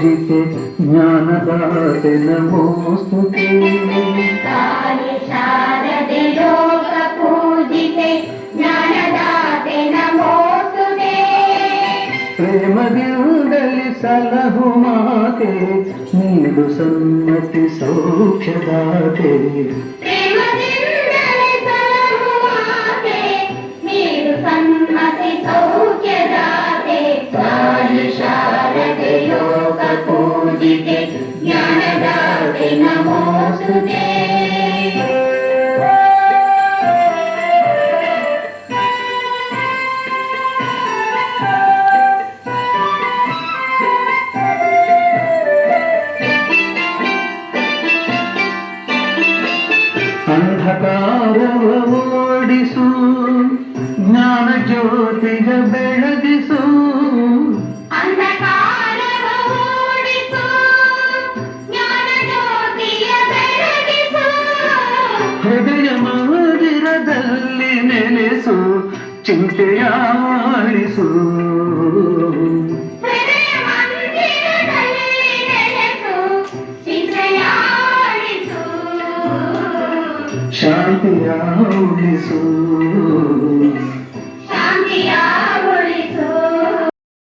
पूजिते ज्ञानदाते नमोस्तुते। काली शारदे लोक पूजिते ज्ञानदाते नमोस्तुते। प्रेमದಿಂದಲಿ ಸಲಹು ಮಾತೆ ನೀಡು ಸನ್ಮತಿ ಸೌಖ್ಯದಾತೆ। ಪ್ರೇಮದಿಂದಲೇ ಸಲಹು ಮಾತೆ ನೀಡು ಸನ್ಮತಿ ಸೌಖ್ಯದಾತೆ। ಕಾಲಿ ಶಾರದೆ ಯೋಗ ಪೂಜಿತೆ ಜ್ಞಾನದಾತೆ ನಮೋಸ್ತುತೆ। ಅಂಧಕಾರವ ಓಡಿಸು ಜ್ಞಾನ ಜ್ಯೋತಿಗ ಬೆಳಗಿಸು। ಅಂಧಕಾರವ ಓಡಿಸು ಜ್ಞಾನ ಜ್ಯೋತಿಯ ಬೆಳಗಿಸು। ಹೃದಯ ಮಂದಿರದಲ್ಲಿ ನೆಲೆಸು ಚಿಂತೆಯ ಆಳಿಸು। ಹೃದಯ ಮಂದಿರದಲ್ಲಿ ನೆಲೆಸು ಚಿಂತೆಯ ಆಳಿಸು। ಶಾಂತಿಯ ಉಳಿಸು ಶಾಂತಿಯ